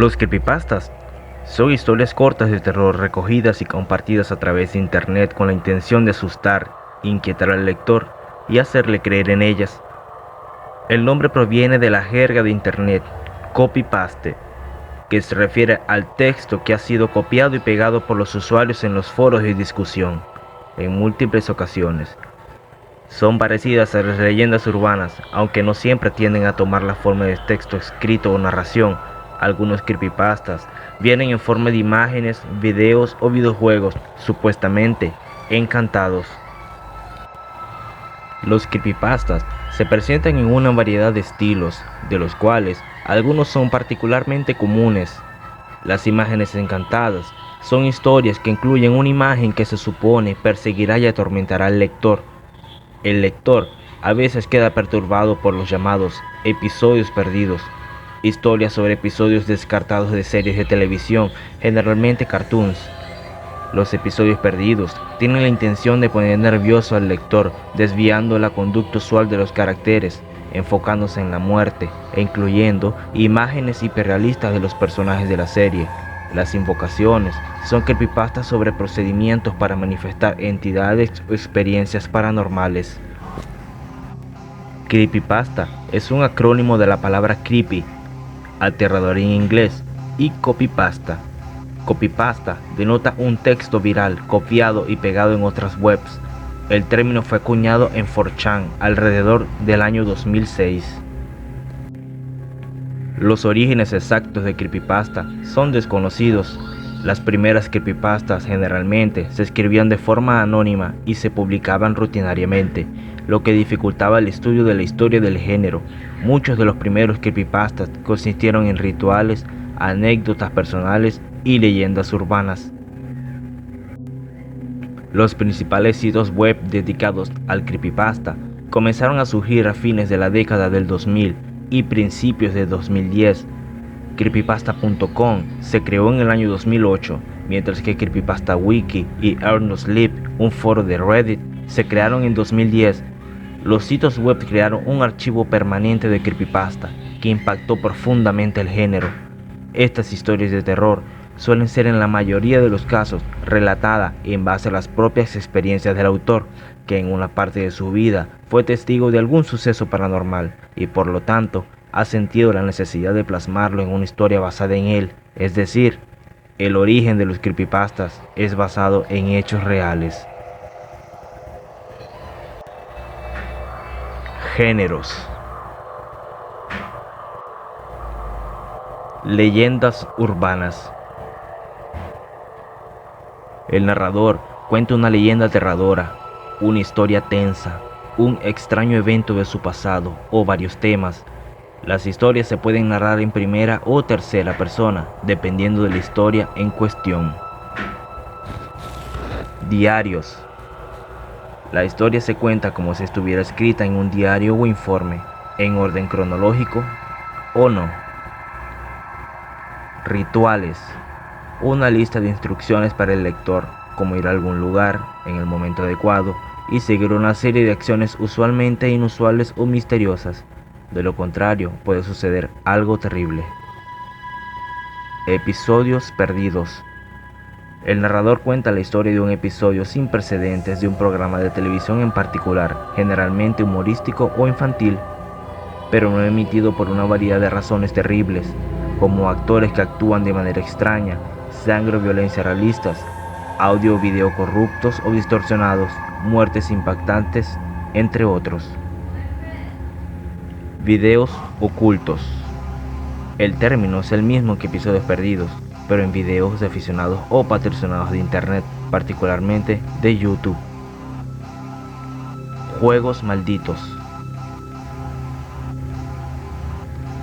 Los creepypastas son historias cortas de terror recogidas y compartidas a través de internet con la intención de asustar, inquietar al lector y hacerle creer en ellas. El nombre proviene de la jerga de internet, copy-paste, que se refiere al texto que ha sido copiado y pegado por los usuarios en los foros de discusión, en múltiples ocasiones. Son parecidas a las leyendas urbanas, aunque no siempre tienden a tomar la forma de texto escrito o narración. Algunos creepypastas vienen en forma de imágenes, videos o videojuegos supuestamente encantados. Los creepypastas se presentan en una variedad de estilos, de los cuales algunos son particularmente comunes. Las imágenes encantadas son historias que incluyen una imagen que se supone perseguirá y atormentará al lector. El lector a veces queda perturbado por los llamados episodios perdidos, historias sobre episodios descartados de series de televisión, generalmente cartoons. Los episodios perdidos tienen la intención de poner nervioso al lector, desviando la conducta usual de los caracteres, enfocándose en la muerte e incluyendo imágenes hiperrealistas de los personajes de la serie. Las invocaciones son creepypastas sobre procedimientos para manifestar entidades o experiencias paranormales. Creepypasta es un acrónimo de la palabra creepy, aterrador en inglés, y copypasta. Copypasta denota un texto viral copiado y pegado en otras webs. El término fue acuñado en 4chan alrededor del año 2006. Los orígenes exactos de creepypasta son desconocidos. Las primeras creepypastas generalmente se escribían de forma anónima y se publicaban rutinariamente, lo que dificultaba el estudio de la historia del género. Muchos de los primeros creepypastas consistieron en rituales, anécdotas personales y leyendas urbanas. Los principales sitios web dedicados al creepypasta comenzaron a surgir a fines de la década del 2000 y principios de 2010. Creepypasta.com se creó en el año 2008, mientras que Creepypasta Wiki y Earn No Sleep, un foro de Reddit, se crearon en 2010. Los sitios web crearon un archivo permanente de creepypasta que impactó profundamente el género. Estas historias de terror suelen ser en la mayoría de los casos relatadas en base a las propias experiencias del autor, que en una parte de su vida fue testigo de algún suceso paranormal y por lo tanto ha sentido la necesidad de plasmarlo en una historia basada en él. Es decir, el origen de los creepypastas es basado en hechos reales. Géneros: leyendas urbanas. El narrador cuenta una leyenda aterradora, una historia tensa, un extraño evento de su pasado o varios temas. Las historias se pueden narrar en primera o tercera persona, dependiendo de la historia en cuestión. Diarios. La historia se cuenta como si estuviera escrita en un diario o informe, en orden cronológico o no. Rituales. Una lista de instrucciones para el lector, como ir a algún lugar en el momento adecuado y seguir una serie de acciones usualmente inusuales o misteriosas. De lo contrario, puede suceder algo terrible. Episodios perdidos. El narrador cuenta la historia de un episodio sin precedentes de un programa de televisión en particular, generalmente humorístico o infantil, pero no emitido por una variedad de razones terribles, como actores que actúan de manera extraña, sangre o violencia realistas, audio o video corruptos o distorsionados, muertes impactantes, entre otros. Videos ocultos. El término es el mismo que episodios perdidos, pero en videos de aficionados o patrocinados de internet, particularmente de YouTube. Juegos malditos.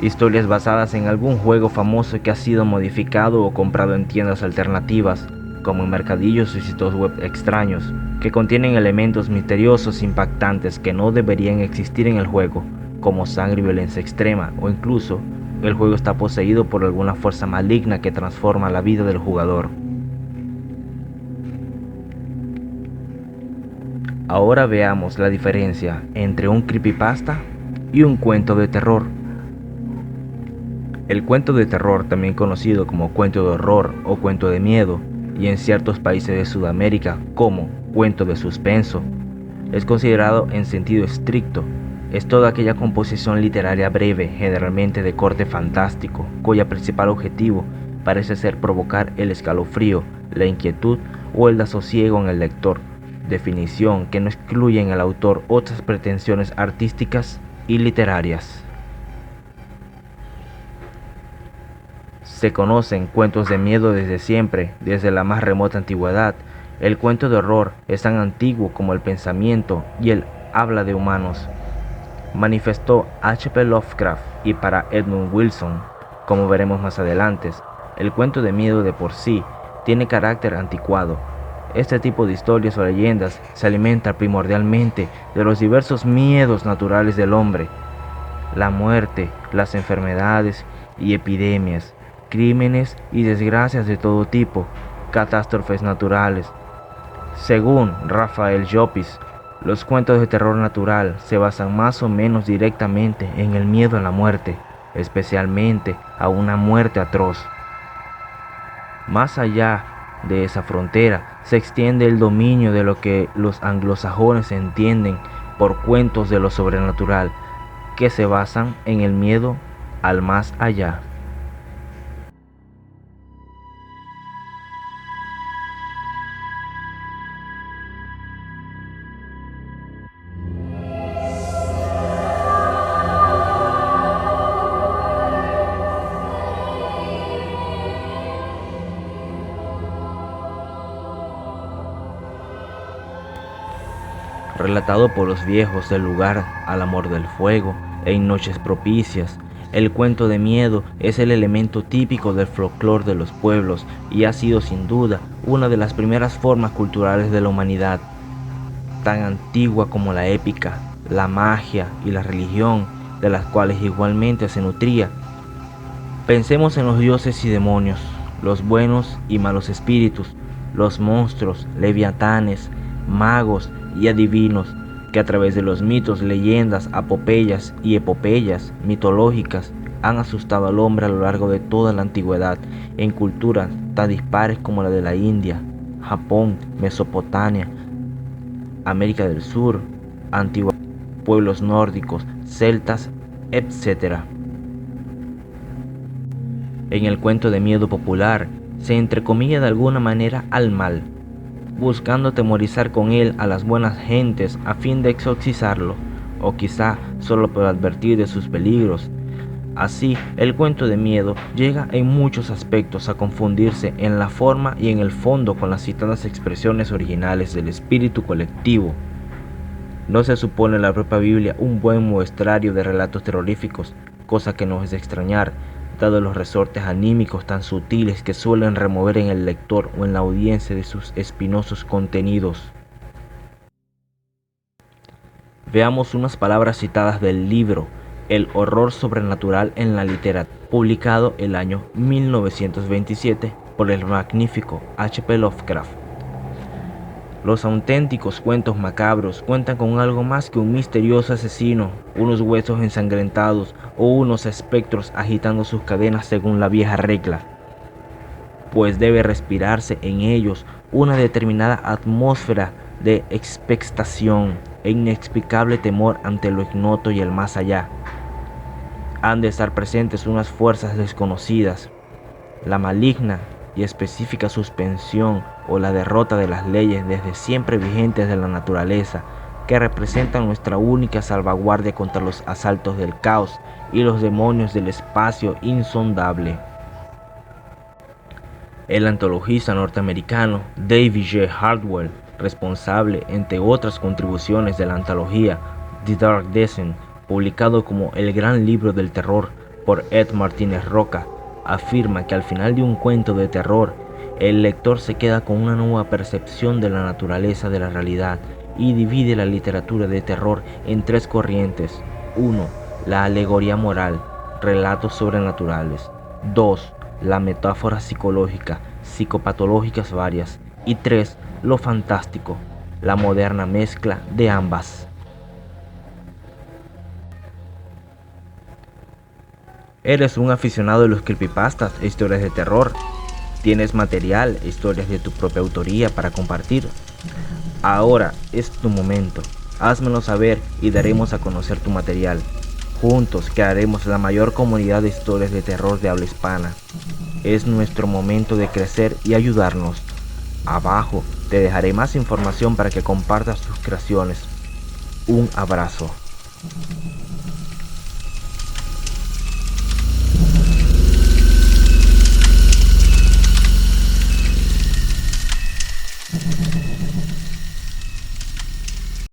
Historias basadas en algún juego famoso que ha sido modificado o comprado en tiendas alternativas, como en mercadillos y sitios web extraños, que contienen elementos misteriosos e impactantes que no deberían existir en el juego, como sangre y violencia extrema, o incluso el juego está poseído por alguna fuerza maligna que transforma la vida del jugador. Ahora veamos la diferencia entre un creepypasta y un cuento de terror. El cuento de terror, también conocido como cuento de horror o cuento de miedo, y en ciertos países de Sudamérica como cuento de suspenso, es considerado en sentido estricto. Es toda aquella composición literaria breve, generalmente de corte fantástico, cuya principal objetivo parece ser provocar el escalofrío, la inquietud o el desasosiego en el lector, definición que no excluye en el autor otras pretensiones artísticas y literarias. Se conocen cuentos de miedo desde siempre, desde la más remota antigüedad. El cuento de horror es tan antiguo como el pensamiento y el habla de humanos, manifestó H.P. Lovecraft, y para Edmund Wilson, como veremos más adelante, el cuento de miedo de por sí tiene carácter anticuado. Este tipo de historias o leyendas se alimenta primordialmente de los diversos miedos naturales del hombre: la muerte, las enfermedades y epidemias, crímenes y desgracias de todo tipo, catástrofes naturales. Según Rafael Llopis, los cuentos de terror natural se basan más o menos directamente en el miedo a la muerte, especialmente a una muerte atroz. Más allá de esa frontera se extiende el dominio de lo que los anglosajones entienden por cuentos de lo sobrenatural, que se basan en el miedo al más allá. Relatado por los viejos del lugar al amor del fuego en noches propicias, el cuento de miedo es el elemento típico del folclore de los pueblos y ha sido sin duda una de las primeras formas culturales de la humanidad, tan antigua como la épica, la magia y la religión, de las cuales igualmente se nutría. Pensemos en los dioses y demonios, los buenos y malos espíritus, los monstruos, leviatanes, magos y adivinos, que a través de los mitos, leyendas, apopeyas y epopeyas mitológicas han asustado al hombre a lo largo de toda la antigüedad, en culturas tan dispares como la de la India, Japón, Mesopotamia, América del Sur, antiguos pueblos nórdicos, celtas, etc. En el cuento de miedo popular se entrecomilla de alguna manera al mal, buscando atemorizar con él a las buenas gentes a fin de exorcizarlo, o quizá solo por advertir de sus peligros. Así, el cuento de miedo llega en muchos aspectos a confundirse en la forma y en el fondo con las citadas expresiones originales del espíritu colectivo. ¿No se supone la propia Biblia un buen muestrario de relatos terroríficos, cosa que no es de extrañar, dado los resortes anímicos tan sutiles que suelen remover en el lector o en la audiencia de sus espinosos contenidos? Veamos unas palabras citadas del libro El horror sobrenatural en la literatura, publicado el año 1927 por el magnífico H.P. Lovecraft. Los auténticos cuentos macabros cuentan con algo más que un misterioso asesino, unos huesos ensangrentados o unos espectros agitando sus cadenas según la vieja regla, pues debe respirarse en ellos una determinada atmósfera de expectación e inexplicable temor ante lo ignoto y el más allá. Han de estar presentes unas fuerzas desconocidas, la maligna y específica suspensión o la derrota de las leyes desde siempre vigentes de la naturaleza, que representan nuestra única salvaguardia contra los asaltos del caos y los demonios del espacio insondable. El antologista norteamericano David J. Hardwell, responsable, entre otras contribuciones, de la antología The Dark Descent, publicado como El Gran Libro del Terror por Ed Martínez Roca, afirma que al final de un cuento de terror, el lector se queda con una nueva percepción de la naturaleza de la realidad y divide la literatura de terror en tres corrientes. 1. La alegoría moral, relatos sobrenaturales. 2. La metáfora psicológica, psicopatológicas varias. Y 3. Lo fantástico, la moderna mezcla de ambas. Eres un aficionado de los creepypastas e historias de terror. Tienes material e historias de tu propia autoría para compartir. Ahora es tu momento. Házmelo saber y daremos a conocer tu material. Juntos crearemos la mayor comunidad de historias de terror de habla hispana. Es nuestro momento de crecer y ayudarnos. Abajo te dejaré más información para que compartas tus creaciones. Un abrazo.